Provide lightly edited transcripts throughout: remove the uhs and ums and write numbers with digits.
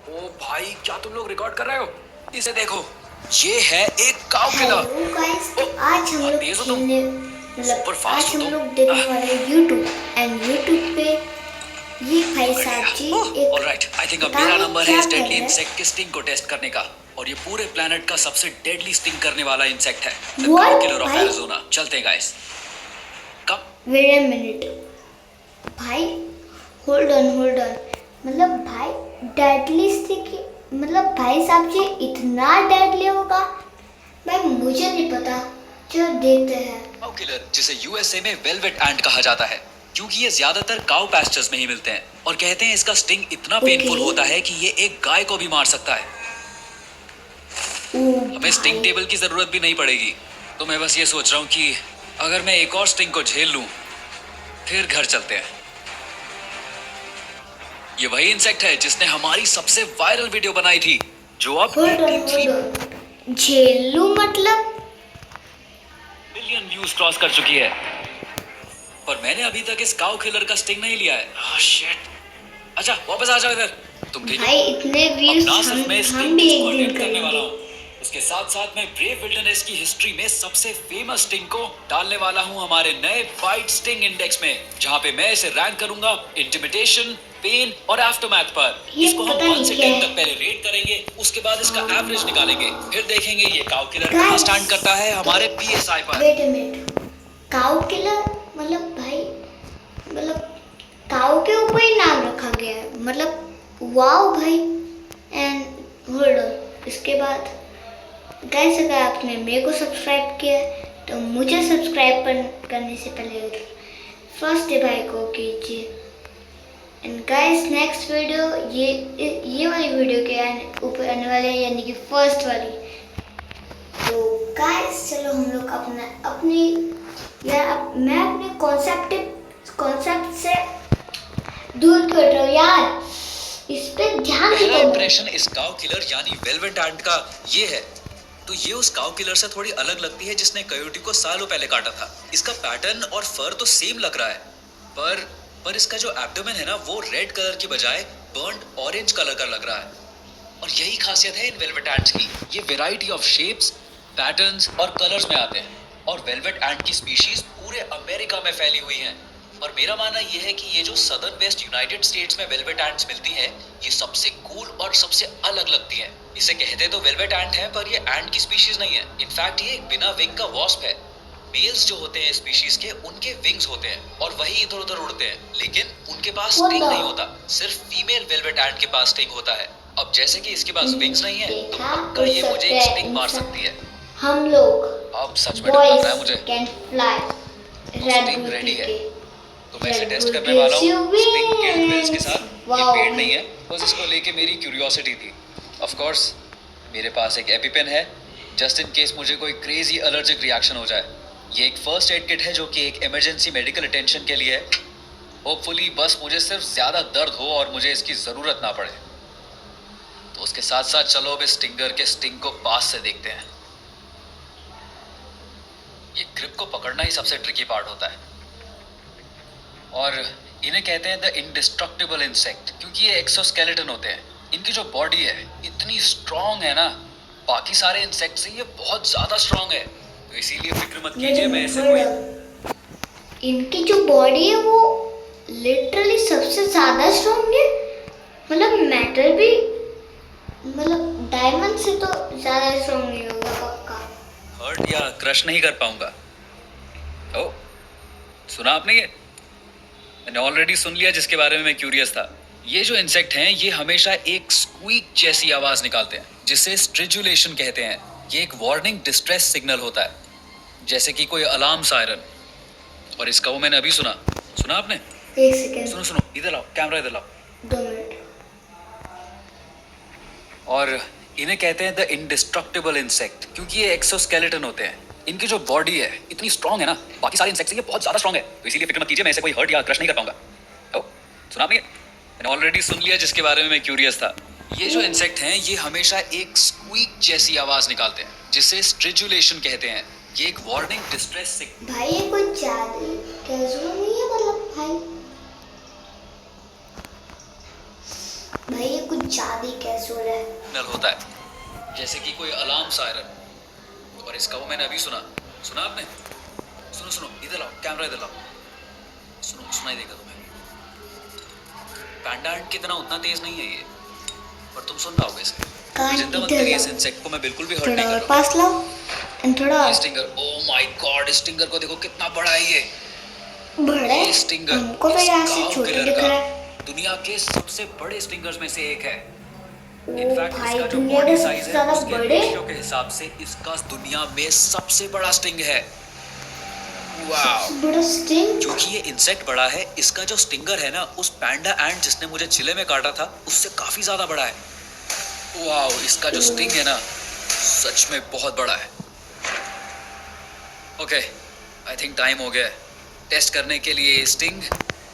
ओ भाई, क्या तुम लोग रिकॉर्ड कर रहे हो? इसे देखो, ये है एक काऊ किलर। हेलो गाइस, तो ओ, आज हम बहुत लोग तेज हो तुम। खेलने सुपर फास्ट आज हो हम तुम। लोग देखने वाले हैं यूट्यूब एंड यूट्यूब पे ये भाई पकड़ लिया। साहब जी एक ऑलराइट, आई थिंक अब पता मेरा नहीं नंबर है क्या इस कर डेडली रहे हैं। इंसेक्ट के स्टिंग को टेस्ट करने का। और ये पूरे प्लेनेट का सबसे डेडली स्टिंग करने वाला इंसेक्ट है, the cow what killer of भाई, एरिज़ोना। चलते हैं guys. Come. Wait a minute भाई, होल्ड ऑन। मतलब भाई डेडली स्टिक, मतलब भाई साहब जी इतना डेडली होगा भाई, मुझे नहीं पता। चलो देखते हैं। काऊ किलर, जिसे यूएसए में वेलवेट एंट कहा जाता है, क्योंकि ये ज्यादातर काऊ पैस्चर्स में ही मिलते हैं। और कहते हैं इसका स्टिंग इतना पेनफुल ओके। होता है कि ये एक गाय को भी मार सकता है। ओ हमें स्टिंग भाई, टेबल की जरूरत भी नहीं पड़ेगी। तो मैं बस ये सोच रहा हूँ कि अगर मैं एक और स्टिंग को झेल लूं, फिर घर चलते हैं। ये वही इंसेक्ट है जिसने हमारी सबसे वायरल वीडियो बनाई थी, जो अब होल्ड 83 ऑन। झेलू मतलब मिलियन व्यूज क्रॉस कर चुकी है। पर मैंने अभी तक इस काऊ किलर का स्टिंग नहीं लिया है। Oh shit. अच्छा, वापस आ जाओ इधर। तुम ठीक हो? भाई इतने अब व्यूज ना सिर्फ मैं हम स्टिंग भी टेस्ट एक को दिन अटेम्प्ट करने वाला करेंगे। हूँ, उसके साथ साथ मैं ब्रेव विल्डरनेस की हिस्ट्री में सबसे फेमस स्टिंग को डालने वाला हूँ हमारे नए बाइट स्टिंग इंडेक्स में, जहाँ पे मैं इसे रैंक करूंगा इंटिमिडेशन, पेन और आफ्टरमैथ पर। ये इसको हम पता 1 नहीं से क्या 10 है। तक पहले रेट करेंगे, उसके बाद इसका एवरेज निकालेंगे, फिर देखेंगे ये काऊ किलर कहाँ गाइस, स्टैंड करता है हमारे पीएसआई पर। Wait a minute, cow killer मतलब भाई, मतलब काऊ के ऊपर ही नाम रखा गया है, मतलब वाओ भाई। एंड होल्ड ऑन, इसके बाद गाइस अगर आपने मेरे को सब्सक्राइब किया है तो मुझे सब्सक्राइब करने से पहले फर्स्ट भाई को कीजिए। एंड गाइस नेक्स्ट वीडियो ये वाली वीडियो के ऊपर आने वाले हैं, यानी कि फर्स्ट वाली। तो गाइस चलो हम लोग अपनी मैं अपने कॉन्सेप्ट से दूर क्यों हट रहा हूँ यार, इस पे ध्यान पहला क्यों। इंप्रेशन इस काऊ किलर यानी वेलवेट एंट का ये है, तो ये उस काऊ किलर से थोड़ी अलग लगती है जिसने कयोटी को सालों पहले काटा था। इसका पैटर्न और फर तो सेम लग रहा है, पर इसका जो एब्डोमेन है ना, वो रेड कलर की बजाय बर्न्ड ऑरेंज कलर का लग रहा है। और यही खासियत है इन वेलवेट एंट्स की, ये वैरायटी ऑफ शेप्स, पैटर्न्स और कलर्स में आते हैं। और वेलवेट एंट की स्पीशीज पूरे अमेरिका में फैली हुई हैं। और मेरा मानना यह है कि ये जो सदर्न वेस्ट यूनाइटेड स्टेट्स में वेलवेट एंट्स मिलती हैं, ये सबसे कूल और सबसे अलग लगती हैं। इसे कहते तो वेलवेट एंट है, पर ये एंट की स्पीशीज नहीं है। इनफैक्ट ये एक बिना विंग का वॉस्प है। मेल्स जो होते हैं स्पीशीज के, उनके विंग्स होते हैं और वही इधर उधर उड़ते हैं, लेकिन उनके पास स्टिंग नहीं होता। सिर्फ फीमेल वेलवेट एंट के पास स्टिंग होता है। अब जैसे कि इसके पास विंग्स नहीं है, तो पक्का ये मुझे एक स्टिंग मार सकती है। हम लोग अब सच में डर लग रहा है मुझे। कैन फ्लाई, स्टिंग रेडी है, तो मैं इसे टेस्ट करने वाला हूँ स्टिंग किल्ड विल्स के साथ। ये पेड नहीं है, बस इसको लेके मेरी क्यूरियोसिटी थी। ऑफ कोर्स मेरे पास एक एपिपेन है, जस्ट इन केस मुझे कोई क्रेजी एलर्जिक रिएक्शन हो जाए। ये एक फर्स्ट एड किट है जो कि एक इमरजेंसी मेडिकल अटेंशन के लिए है। होपफुली बस मुझे सिर्फ ज्यादा दर्द हो और मुझे इसकी जरूरत ना पड़े। तो उसके साथ साथ चलो अब इस स्टिंगर के स्टिंग को पास से देखते हैं। ये ग्रिप को पकड़ना ही सबसे ट्रिकी पार्ट होता है। और इन्हें कहते हैं द इंडिस्ट्रक्टिबल इंसेक्ट, क्योंकि ये एक्सोस्केलेटन होते हैं। इनकी जो बॉडी है इतनी स्ट्रांग है ना, बाकी सारे इंसेक्ट से ये बहुत ज्यादा स्ट्रांग है। तो इसीलिए फिक्र मत कीजिए, मैं इसे कोई इनकी जो बॉडी है वो लिटरली सबसे ज्यादा स्ट्रांग है। मतलब मेटल भी, मतलब डायमंड से तो ज्यादा स्ट्रांग नहीं होगा पक्का। हर्ट या क्रश नहीं कर पाऊंगा। ओ, सुना आपने ये? मैंने ऑलरेडी सुन लिया जिसके बारे में मैं क्यूरियस था। ये जो इंसेक्ट हैं, ये हमेशा एक स्क्वीक जैसी आवाज निकालते हैं, जिसे स्ट्रिजुलेशन कहते हैं। ये एक वार्निंग डिस्ट्रेस सिग्नल होता है, जैसे कि कोई अलार्म सायरन। और इसका वो मैंने अभी सुना आपने? एक सेकेंड, सुनो सुनो, इधर लाओ, कैमरा इधर लाओ। 2 मिनट। और इन्हें कहते हैं द इंडिस्ट्रक्टिबल इंसेक्ट, क्योंकि ये एक्सोस्केलेटन होते हैं। इनकी जो बॉडी है इतनी स्ट्रांग है ना, बाकी सारे इंसेक्ट से ये बहुत ज्यादा स्ट्रांग है। तो इसीलिए फिक्र मत कीजिए, मैं इसे कोई हर्ट या क्रश नहीं कर पाऊंगा। ओ, सुना आपने? मैंने ऑलरेडी सुन लिया जिसके बारे में मैं क्यूरियस था। ये जो इंसेक्ट हैं, ये हमेशा एक स्क्वीक जैसी आवाज निकालते हैं, जिसे स्ट्रिजुलेशन कहते हैं। ये एक वार्निंग डिस्ट्रेस सिग्नल। भाई ये कोई जादू कैजुअल नहीं है, मतलब भाई भाई ये कुछ ज्यादा ही कैसे हो रहा है। सिग्नल होता है, जैसे कि कोई अलार्म सायरन। और इसका वो मैंने अभी सुना आपने? सुनो सुनो, इधर लाओ, कैमरा इधर लाओ। सुनो, सुनाई देगा तुम्हें? पैंडा एंट की तरह उतना तेज नहीं है ये, पर तुम सुन पाओगे इसे। चिंता मत करिए, इस इंसेक्ट को मैं बिल्कुल भी हर्ट नहीं कर रहा। पास लाओ एंड थोड़ा stinger, oh my God, stinger को देखो कितना बड़ा है ये। बड़ा है, स्टिंगर हमको तो यहाँ से छोटा दिख रहा है। दुनिया के सबसे बड़े स्टिंगर्स में से एक है। ओ इनफैक्ट भाई, इसका जो दुनिया बॉडी में साइज सबसे है ज्यादा उसके बड़े? रेशियो के हिसाब से इसका दुनिया में सबसे बड़ा स्टिंग है। वाओ, सबसे बड़ा स्टिंग। क्योंकि ये इंसेक्ट बड़ा है, इसका जो स्टिंगर है ना, उस पैंडा एंट जिसने मुझे चिले में काटा था उससे काफी ज्यादा बड़ा है। वाओ, इसका जो स्टिंग है ना, सच में बहुत बड़ा है। ओके, आई थिंक टाइम हो गया है टेस्ट करने के लिए स्टिंग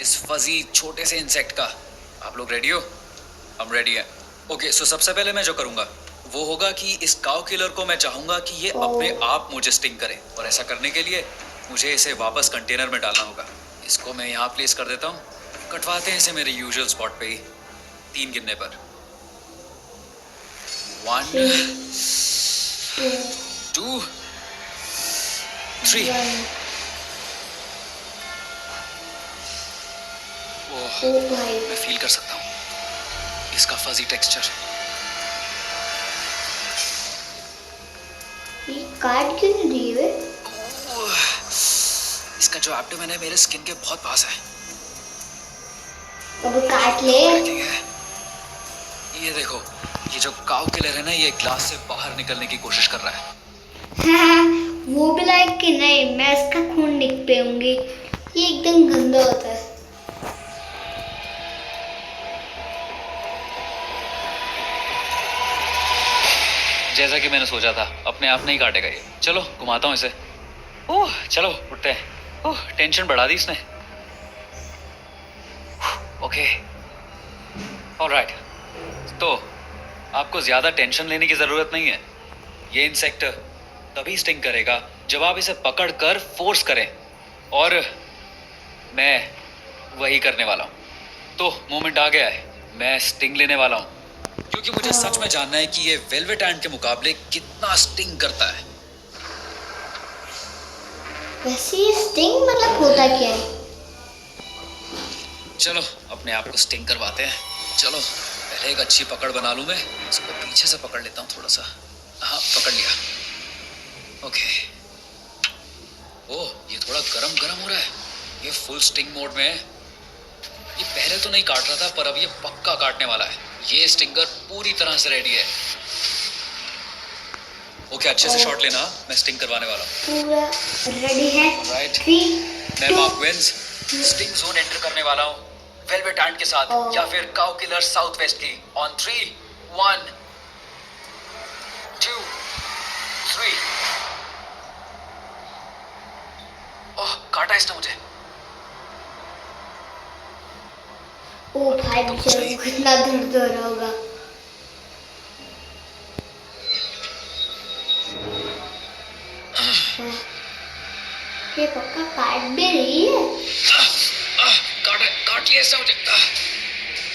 इस फजी छोटे से इंसेक्ट का। आप लोग रेडी हो? हम रेडी हैं। ओके, सो सबसे पहले मैं जो करूंगा वो होगा कि इस काउ किलर को मैं चाहूंगा कि ये अपने आप मुझे स्टिंग करे, और ऐसा करने के लिए मुझे इसे वापस कंटेनर में डालना होगा। इसको मैं यहाँ प्लेस कर देता हूँ। कटवाते हैं इसे मेरे यूजुअल स्पॉट पे ही, 3 गिनने पर। 1 2 3। ओ भाई, मैं फील कर सकता हूँ इसका फजी टेक्सचर। ये काट क्यों नहीं रही है? इसका जो एब्डोमेन है मेरे स्किन के बहुत पास है। अब काट ले। ये देखो, ये जो काउ किलर है ना, ये ग्लास से बाहर निकलने की कोशिश कर रहा है। हाँ, वो भी लाइक कि नहीं, मैं इसका खून निक पेऊंगी। ये एकदम गंदा होता है। जैसा कि मैंने सोचा था, अपने आप नहीं काटेगा ये। चलो घुमाता हूँ इसे। ओह चलो उठते हैं। ओह, टेंशन बढ़ा दी इसने। Okay, alright. तो आपको ज्यादा टेंशन लेने की जरूरत नहीं है। ये इंसेक्ट तभी स्टिंग करेगा जब आप इसे पकड़कर फोर्स करें, और मैं वही करने वाला हूँ। तो मोमेंट आ गया है, मैं स्टिंग लेने वाला हूँ, क्योंकि मुझे सच में जानना है कि ये वेलवेट एंट के मुकाबले कितना स्टिंग करता है। वैसे ये स्टिंग मतलब होता क्या है? चलो अपने आप को स्टिंग करवाते हैं। चलो पहले एक अच्छी पकड़ बना लूं मैं। इसको पीछे से पकड़ लेता हूँ थोड़ा सा। हाँ, पकड़ लिया। ओके। ओह, ये थोड़ा गरम गरम हो रहा है। ये फुल स्टिंग मोड में है। ये पहले तो नहीं काट रहा था, पर अब ये पक्का काटने वाला है। ये स्टिंगर पूरी तरह से रेडी है। ओके, अच्छे से शॉट लेना, मैं स्टिंग करवाने वाला हूँ। पूरा रेडी है। राइट, 3 मैं मार्क विंस स्टिंग जोन एंटर करने वाला हूँ वेलवेट एंट के साथ, या फिर काउ किलर साउथ वेस्ट की। ऑन 3 1 2 3। ओह, काटा इसने मुझे। ओ भाई, बेचारे को कितना दर्द हो रहा होगा। ये पक्का काट भी रही है। काट लिया इसने मुझे।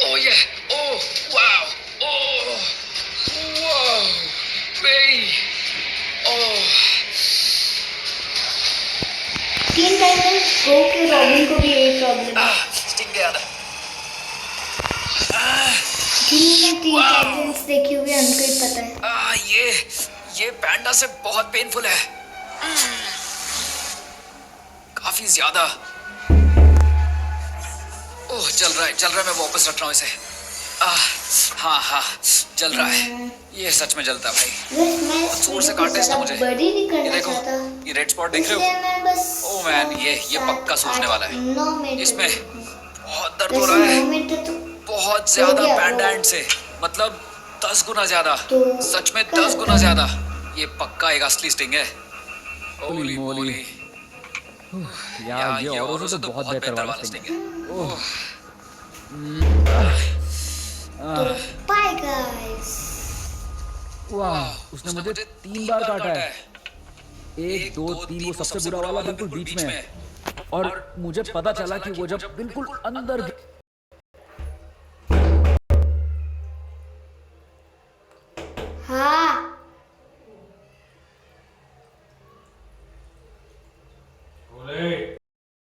Oh yeah, oh wow, oh wow baby, oh. 3 time okay, Robin को भी यही प्रॉब्लम है। स्टिंग गया था। जिन्होंने 3 टाइम्स देखी हुई है उनको ही पता है। ये पैंडा से बहुत पेनफुल है, काफी ज्यादा। ओह, जल रहा है, मैं वापस रख रहा हूँ इसे। हाँ, जल रहा है। ये सच में जलता है भाई। जोर से काटे इसने मुझे। ये देखो, ये रेड स्पॉट देख रहे हो? ओह मैन, ये पक्का सूजने वाला है। इसमें बहुत दर्द हो रहा है, बहुत ज्यादा पैंडा एंट से, मतलब 10 गुना ज्यादा। सच में 10 गुना ज्यादा। ये पक्का एक असली स्टिंग है। होली मोली यार, ये औरों से तो बहुत बेहतर वाला स्टिंग है। तो बाय गाइस। वाह, उसने मुझे 3 बार काटा है। 1 2 3, वो सबसे बुरा वाला बिल्कुल बीच में है। और मुझे पता चला कि वो जब बिल्कुल अंदर